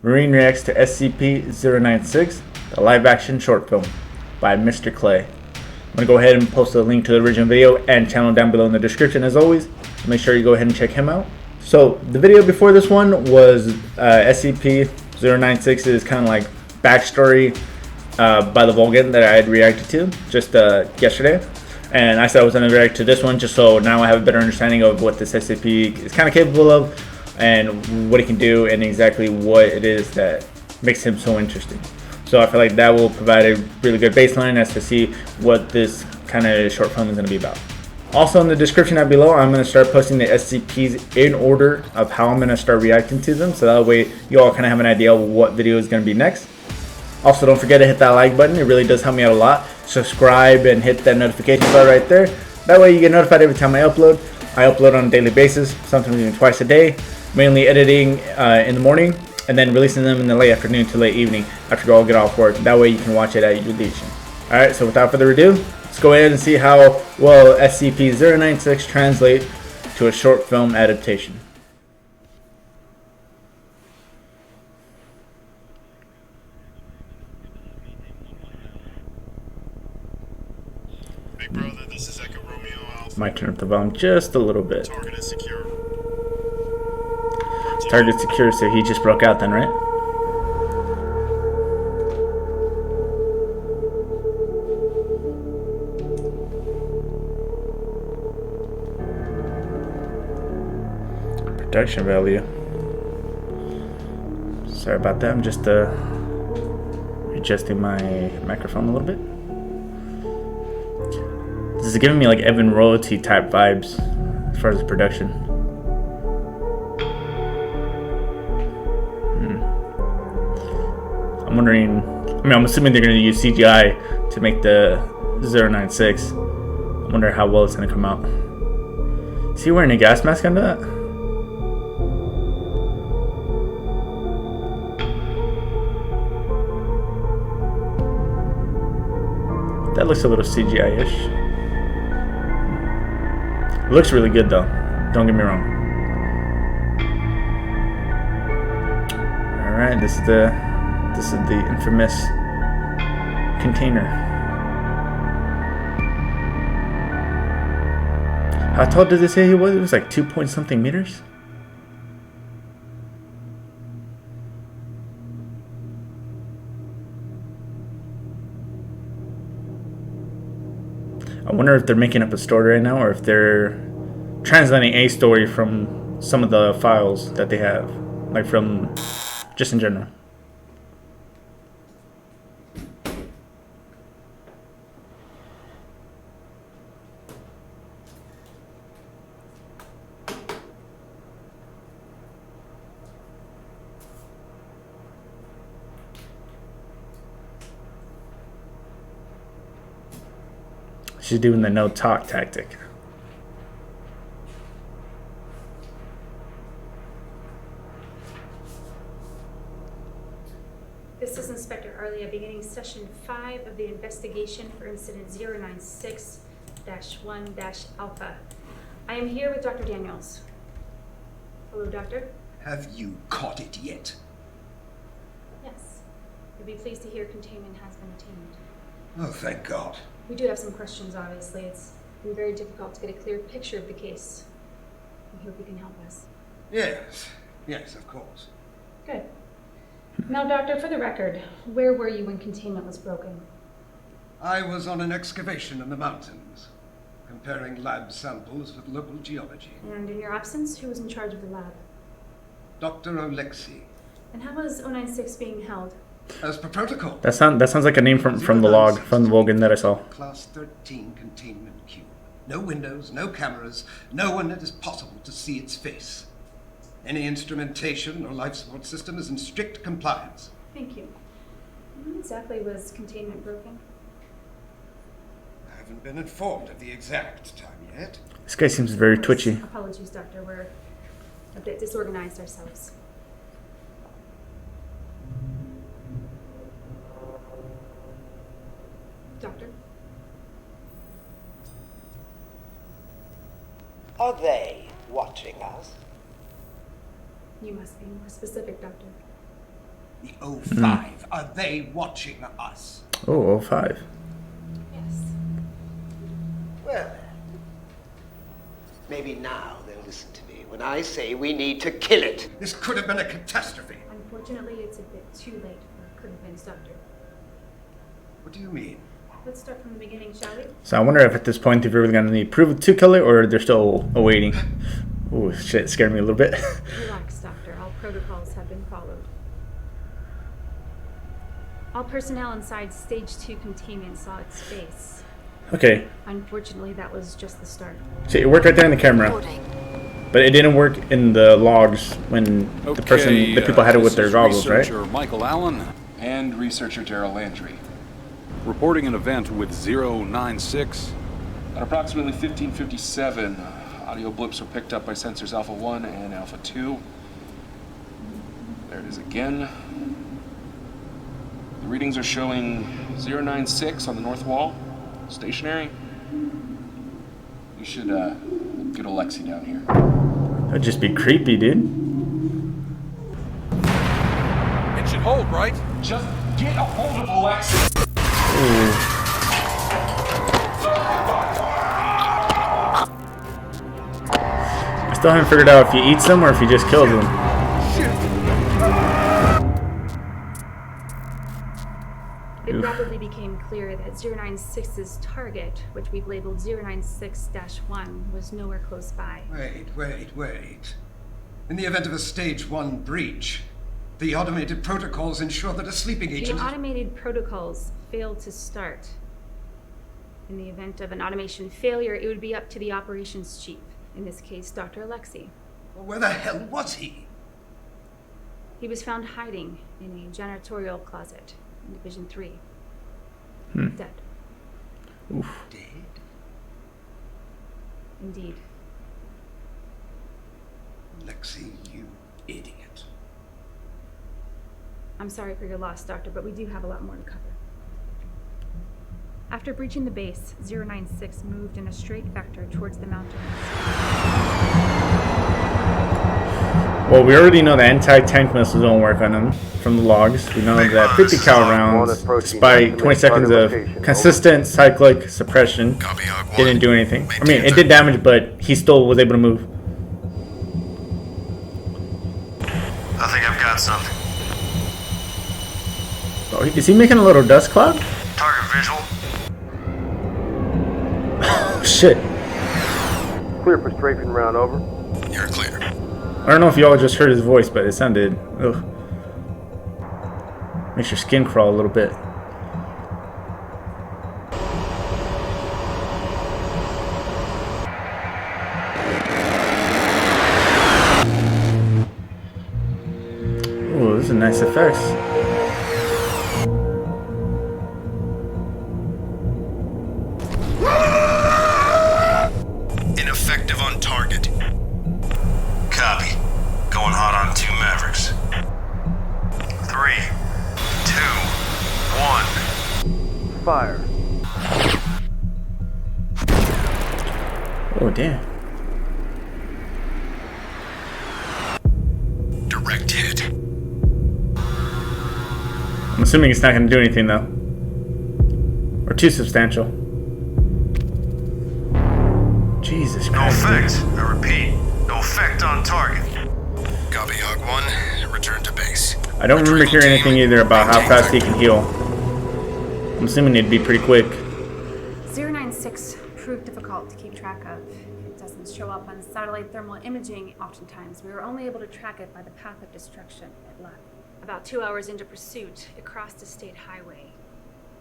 Marine reacts to SCP-096, the live-action short film by MrKlay. I'm going to go ahead and post a link to the original video and channel down below in the description as always. Make sure you go ahead and check him out. So the video before this one was SCP-096 is kind of like backstory by the Vulcan that I had reacted to just yesterday. And I said I was going to react to this one just so now I have a better understanding of what this SCP is kind of capable of and what it can do and exactly what it is that makes him so interesting. So I feel like that will provide a really good baseline as to see what this kind of short film is going to be about. Also in the description down below, I'm going to start posting the SCPs in order of how I'm going to start reacting to them. So that way you all kind of have an idea of what video is going to be next. Also, don't forget to hit that like button. It really does help me out a lot. Subscribe and hit that notification bell right there. That way you get notified every time I upload. I upload on a daily basis, sometimes even twice a day. Mainly editing in the morning and then releasing them in the late afternoon to late evening after you all get off work. That way you can watch it at your leisure. Alright, so without further ado, let's go ahead and see how well SCP-096 translate to a short film adaptation. Big brother, this is Echo Romeo Alpha. Might turn up the volume just a little bit. Target is secure. Target secure, so he just broke out then, right? Production value. Sorry about that, I'm just adjusting my microphone a little bit. This is giving me like Evan Royalty type vibes as far as the production. I'm wondering, I'm assuming they're going to use CGI to make the 096. I wonder how well it's going to come out. Is he wearing a gas mask under that? That looks a little CGI-ish. It looks really good though, don't get me wrong. Alright, this is the infamous container. How tall did they say he was? It was like 2 point something meters? I wonder if they're making up a story right now or if they're translating a story from some of the files that they have, like from just in general. She's doing the no talk tactic. This is Inspector Arlia beginning session 5 of the investigation for incident 096-1-Alpha. I am here with Dr. Daniels. Hello, Doctor. Have you caught it yet? Yes. You'll be pleased to hear containment has been attained. Oh, thank God. We do have some questions, obviously. It's been very difficult to get a clear picture of the case. We hope you can help us. Yes, of course. Good. Now, Doctor, for the record, where were you when containment was broken? I was on an excavation in the mountains, comparing lab samples with local geology. And in your absence, who was in charge of the lab? Dr. Alexei. And how was 096 being held? As per protocol. That sounds like a name from the log, from the Vulcan that I saw. Class 13 containment cube. No windows, no cameras, no one that is possible to see its face. Any instrumentation or life support system is in strict compliance. Thank you. When exactly was containment broken? I haven't been informed of the exact time yet. This guy seems very twitchy. Apologies, Doctor. We're a bit disorganized ourselves. Doctor? Are they watching us? You must be more specific, Doctor. The O5. Are they watching us? Oh, 05. Yes. Well, maybe now they'll listen to me when I say we need to kill it. This could have been a catastrophe. Unfortunately, it's a bit too late for convince Doctor. What do you mean? Let's start from the beginning, shall we? So I wonder if at this point if we're going to need proof to kill it or they're still awaiting. Oh shit, scared me a little bit. Relax, Doctor. All protocols have been followed. All personnel inside Stage 2 containment saw its face. Okay, Unfortunately, that was just the start. so it worked right there in the camera, but it didn't work in the logs when the people had it with their goggles, right? Researcher Michael Allen And researcher Daryl Landry. reporting an event with 096. At approximately 1557, audio blips were picked up by sensors Alpha 1 and Alpha 2. There it is again. The readings are showing 096 on the north wall, stationary. You should get Alexi down here. That'd just be creepy, dude. It should hold, right? Just get a hold of Alexi! I still haven't figured out if he eats them or if he just kills them. It Oof. rapidly became clear that 096's target, which we've labeled 096-1, was nowhere close by. Wait. In the event of a Stage 1 breach, the automated protocols ensure that a sleeping The agent... automated protocols failed to start. In the event of an automation failure, it would be up to the operations chief, in this case, Dr. Alexi. Where the hell was he? He was found hiding in a janitorial closet in Division 3. Dead. Dead? Indeed. Lexi, you idiot. I'm sorry for your loss, Doctor, but we do have a lot more to cover. After breaching the base, 096 moved in a straight vector towards the mountains. Well, we already know the anti-tank missiles don't work on them from the logs. We know that 50 cal rounds, despite 20 seconds of consistent cyclic suppression, didn't do anything. I mean, it did damage, but he still was able to move. I think I've got something. Oh, is he making a little dust cloud? Target visual. Oh, shit. Clear for strafing round, over. You're clear. I don't know if y'all just heard his voice, but it sounded... Ugh. Makes your skin crawl a little bit. Oh, this is nice effects. Ineffective on target. Copy. Going hot on 2 Mavericks. 3, 2, 1. Fire. Oh, damn. Direct hit. I'm assuming it's not going to do anything, though. Or too substantial. Jesus No Christ. effect. I repeat. No effect on target. Copy, Hog 1. Return to base. I don't remember hearing anything either about how fast he can heal. I'm assuming it'd be pretty quick. 096 proved difficult to keep track of. It doesn't show up on satellite thermal imaging oftentimes. We were only able to track it by the path of destruction it left. About 2 hours into pursuit, it crossed a state highway.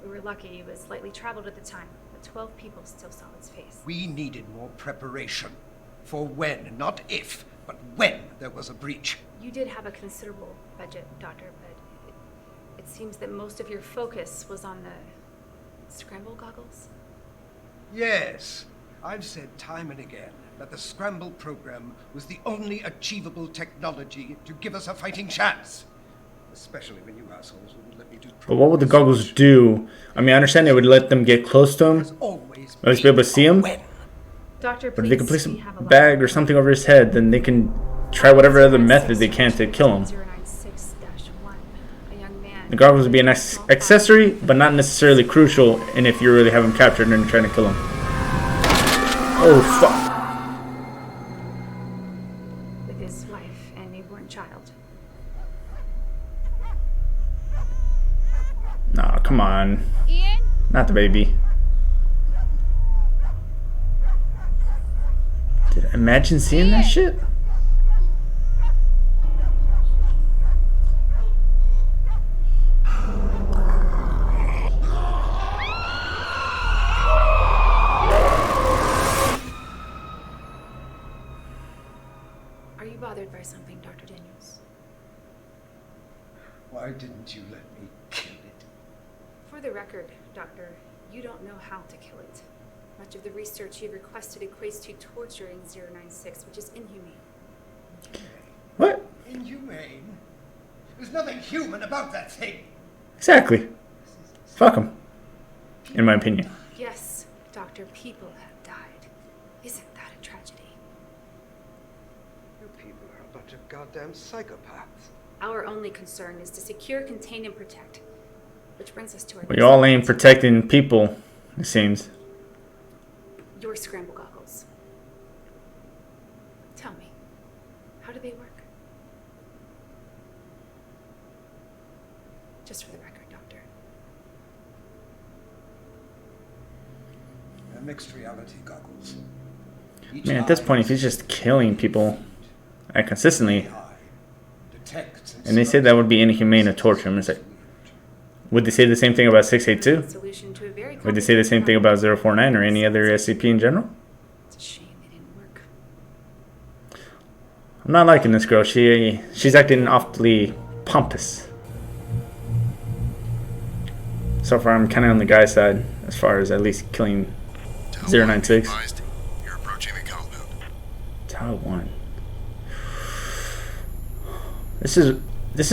We were lucky it was lightly traveled at the time, but 12 people still saw its face. We needed more preparation. For when, not if, but when there was a breach. You did have a considerable budget, Doctor, but it seems that most of your focus was on the scramble goggles? Yes, I've said time and again that the scramble program was the only achievable technology to give us a fighting chance. Especially when you assholes wouldn't let me do. But what would the goggles do? I mean, I understand they would let them get close to him, Always at least be able to see him. when. Doctor, But if they can please, place we have a lot bag or something over his head, then they can try whatever other method they can to kill him. 096-1. I young man. The goggles would be an accessory, but not necessarily crucial, and if you really have him captured and trying to kill him. Oh, fuck. With his wife and newborn child. Nah, come on. Ian? Not the baby. Dude, imagine seeing that shit. Are you bothered by something, Dr. Daniels? Why didn't you let me kill it? For the record, Doctor, you don't know how to kill it. Much of the research you've requested equates to torturing 096, which is inhumane. What? Inhumane? There's nothing human about that thing. Exactly. Fuck him. In my opinion. Yes, Doctor, people have died. Isn't that a tragedy? You people are a bunch of goddamn psychopaths. Our only concern is to secure, contain, and protect. Which brings us to our... We all aim protecting people, it seems. Your scramble goggles. Tell me, how do they work? Just for the record, Doctor. They're mixed reality goggles. Man, at this point, if he's just killing people consistently, and they say that would be inhumane to torture him, it's like, would they say the same thing about 682? Solution to a very Would they say the same thing about 049 or any other SCP in general? It's a shame they didn't work. I'm not liking this girl. She's acting awfully pompous. So far, I'm kind of on the guy's side as far as at least killing 096. You're approaching the compound. Tower 1. This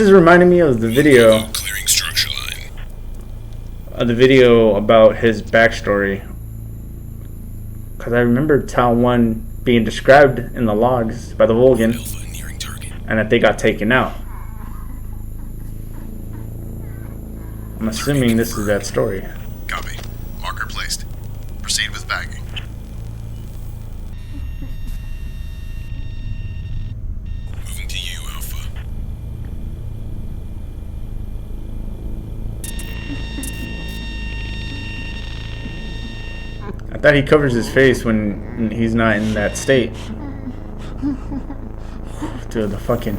is reminding me of the video. Clearing structure line. The video about his backstory. Because I remember Tower 1 being described in the logs by the Volgan, Alpha nearing target. and that they got taken out. I'm assuming this is that story. Copy. Marker placed. Proceed with bagging. Moving to you, Alpha. I thought he covers his face when he's not in that state. Dude, the fucking...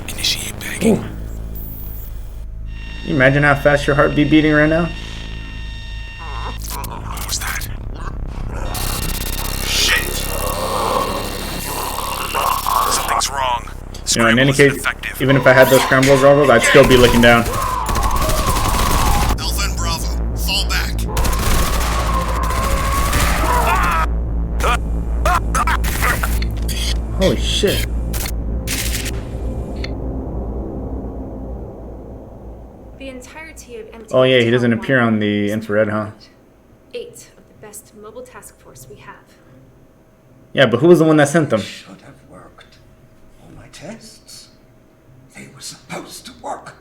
Initiate bagging. Ooh. Can you imagine how fast your heart be beating right now? What was that? Shit. Something's wrong. You know, in any Scramble case, is ineffective. even if I had those scramble goggles, I'd still be looking down. Alpha and Bravo, fall back. Holy shit. The entirety of MT. Oh yeah, he doesn't appear on the infrared, huh? 8 of the best mobile task force we have. Yeah, but who was the one that sent them? Should have worked. All my tests. They were supposed to work.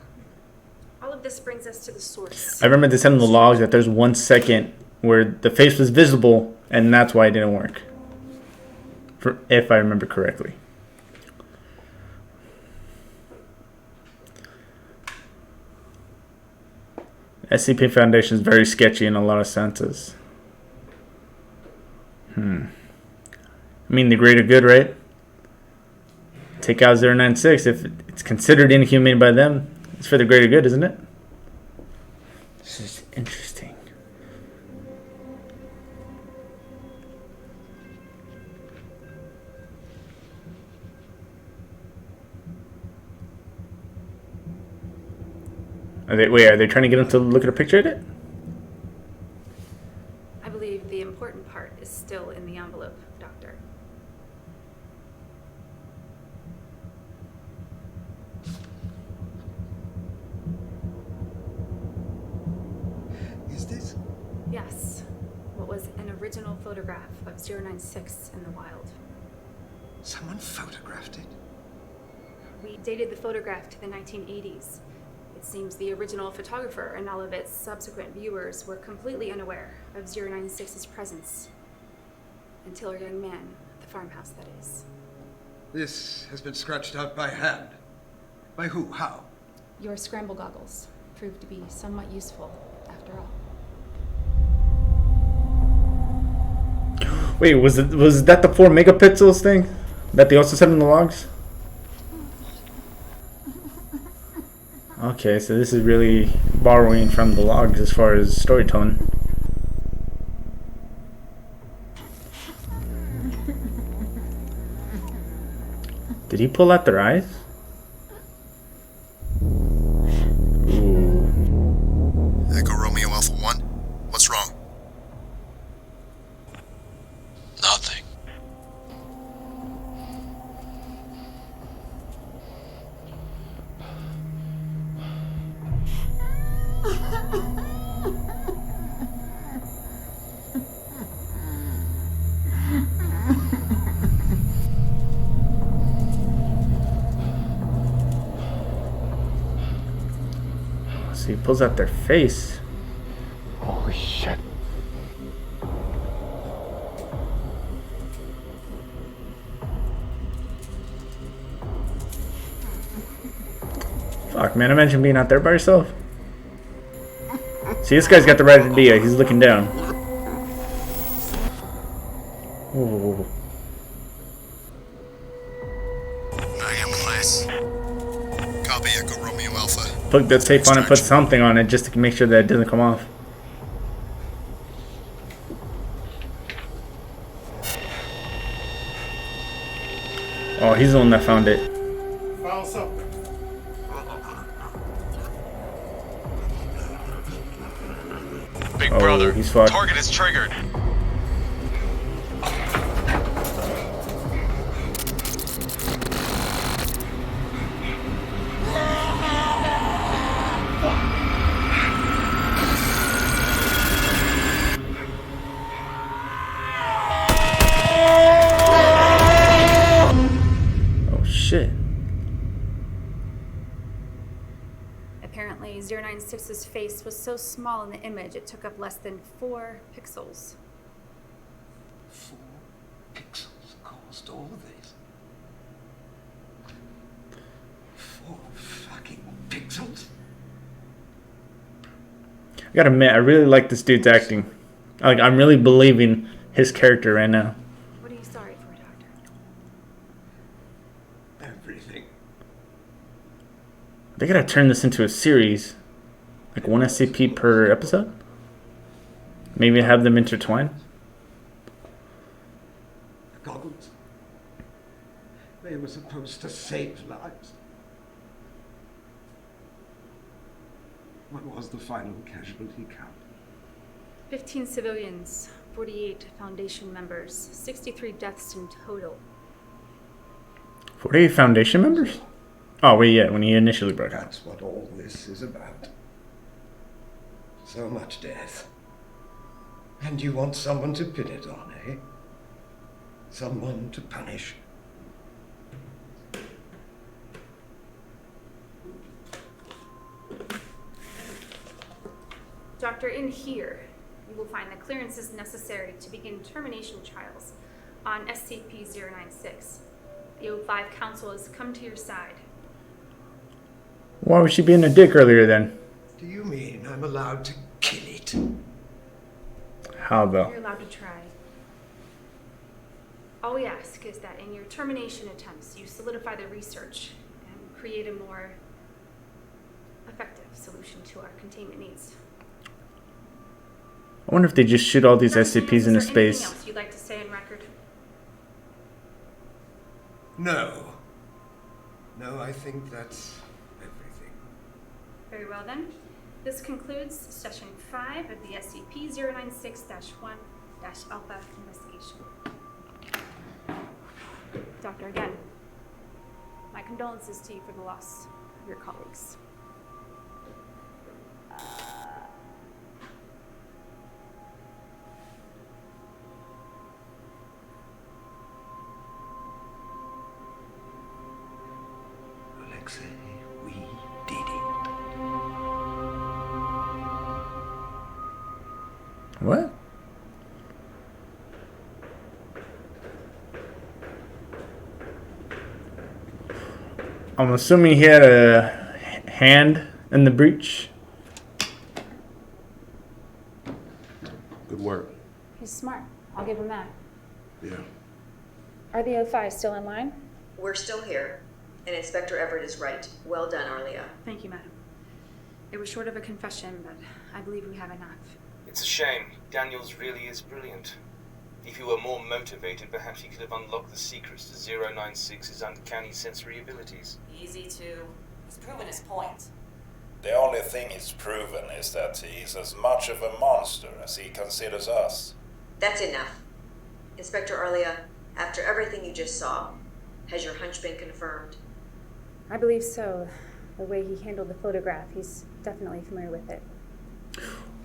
All of this brings us to the source. I remember they said in the logs that there's 1 second where the face was visible, and that's why it didn't work. If I remember correctly. SCP Foundation is very sketchy in a lot of senses. I mean, the greater good, right? Take out 096. If it's considered inhumane by them, it's for the greater good, isn't it? This is interesting. Are they trying to get him to look at a picture of it? I believe the important part is still in the envelope, Doctor. Is this? Yes. What was an original photograph of 096 in the wild. Someone photographed it? We dated the photograph to the 1980s. It seems the original photographer and all of its subsequent viewers were completely unaware of 096's presence. Until a young man at the farmhouse, that is. This has been scratched out by hand. By who? How? Your scramble goggles proved to be somewhat useful, after all. Wait, was that the 4 megapixels thing that they also said in the logs? Okay, so this is really borrowing from the logs as far as storytelling. Did he pull out their eyes? Ooh. Echo Romeo Alpha 1. What's wrong? Nothing. So he pulls out their face. Holy shit. Fuck, man, imagine being out there by yourself. See, this guy's got the right idea. He's looking down. Ooh. I am place. Copy Echo Romeo Alpha. Put that tape on and put something on it just to make sure that it doesn't come off. Oh, he's the one that found it. Found something. Big Oh, brother. he's fucked. Target is triggered. Oh, shit. Apparently, 096's face was so small in the image it took up less than 4 pixels. 4 pixels caused all this. 4 fucking pixels? I gotta admit, I really like this dude's acting. Like, I'm really believing his character right now. What are you sorry for, Doctor? Everything. They gotta turn this into a series. Like 1 SCP per episode? Maybe have them intertwine? The goggles. They were supposed to save lives. What was the final casualty count? 15 civilians, 48 Foundation members, 63 deaths in total. 48 Foundation members? Oh, wait, yeah, when he initially broke out. That's what all this is about. So much death. And you want someone to pin it on, eh? Someone to punish. Doctor, in here, you will find the clearances necessary to begin termination trials on SCP-096. The O5 Council has come to your side. Why was she being a dick earlier then? Do you mean I'm allowed to kill it? How though? You're allowed to try. All we ask is that in your termination attempts, you solidify the research and create a more effective solution to our containment needs. I wonder if they just shoot all these Dr. SCPs Samuels, into is there anything space. else you'd like to say in record? No. No, I think that's everything. Very well then. This concludes session 5 of the SCP-096-1-Alpha investigation. Doctor, again, my condolences to you for the loss of your colleagues. Alexei, we did it. What? I'm assuming he had a hand in the breach. Good work. He's smart. I'll give him that. Yeah. Are the O5 still in line? We're still here, and Inspector Everett is right. Well done, Arlia. Thank you, madam. It was short of a confession, but I believe we have enough. It's a shame. Daniels really is brilliant. If he were more motivated, perhaps he could have unlocked the secrets to 096's uncanny sensory abilities. Easy to. He's proven his point. The only thing he's proven is that he's as much of a monster as he considers us. That's enough. Inspector Arlia, after everything you just saw, has your hunch been confirmed? I believe so. The way he handled the photograph, he's definitely familiar with it.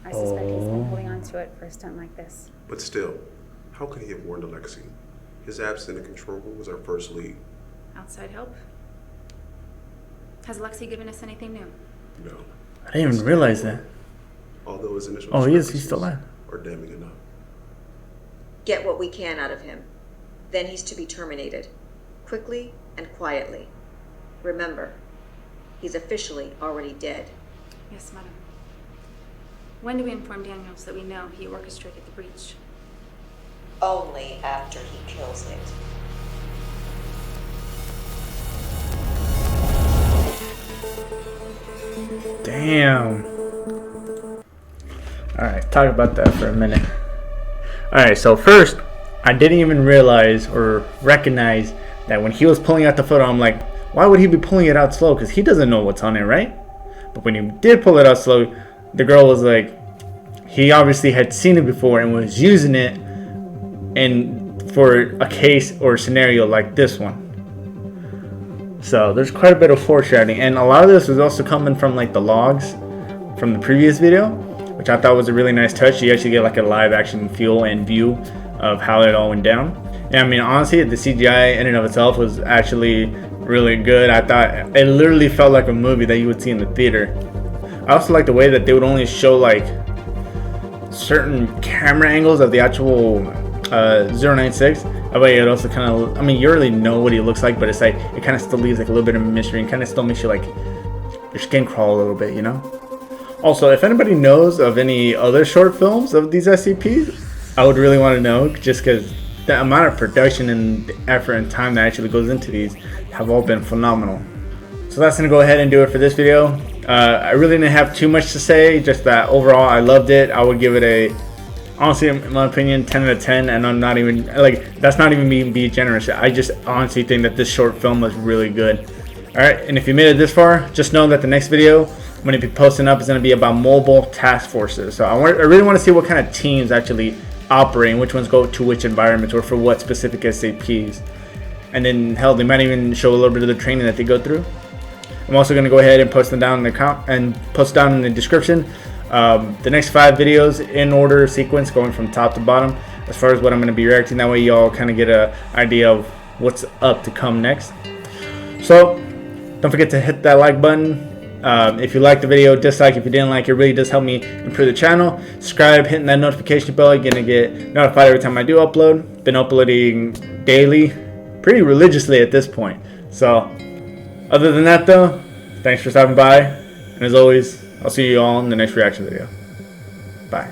I suspect he's been holding on to it for a stunt like this. But still, how could he have warned Alexei? His absence in the control room was our first lead. Outside help? Has Alexei given us anything new? No. I didn't even realize that. Although his initial Oh, he is. He's still alive. are damning enough. Get what we can out of him. Then he's to be terminated. Quickly and quietly. Remember, he's officially already dead. Yes, madam. When do we inform Daniels that we know he orchestrated the breach? Only after he kills it. Damn. Alright, talk about that for a minute. Alright, so first, I didn't even realize or recognize that when he was pulling out the photo, I'm like, why would he be pulling it out slow? Because he doesn't know what's on it, right? But when he did pull it out slow, the girl was like, he obviously had seen it before and was using it for a case or scenario like this one. So there's quite a bit of foreshadowing, and a lot of this was also coming from like the logs from the previous video, which I thought was a really nice touch. You actually get like a live action feel and view of how it all went down. And I mean, honestly, the CGI in and of itself was actually really good. I thought it literally felt like a movie that you would see in the theater. I also like the way that they would only show like certain camera angles of the actual 096. That way it also kind of, I mean, you already know what he looks like, but it's like, it kind of still leaves like a little bit of a mystery and kind of still makes you like, your skin crawl a little bit, you know? Also, if anybody knows of any other short films of these SCPs, I would really want to know, just because the amount of production and the effort and time that actually goes into these have all been phenomenal. So that's going to go ahead and do it for this video. I really didn't have too much to say, just that overall I loved it. I would give it a, honestly, in my opinion, 10 out of 10, and I'm not even, like, that's not even me being generous. I just honestly think that this short film was really good. Alright, and if you made it this far, just know that the next video I'm going to be posting up is going to be about mobile task forces. So I really want to see what kind of teams actually operate, which ones go to which environments or for what specific SCPs. And then, hell, they might even show a little bit of the training that they go through. I'm also going to go ahead and post them down in the description. The next 5 videos in order sequence, going from top to bottom, as far as what I'm going to be reacting. That way y'all kind of get an idea of what's up to come next. So don't forget to hit that like button. If you liked the video, dislike if you didn't like it. It really does help me improve the channel. Subscribe, hitting that notification bell. You're going to get notified every time I do upload. Been uploading daily, pretty religiously at this point. So other than that though, thanks for stopping by. And as always, I'll see you all in the next reaction video. Bye.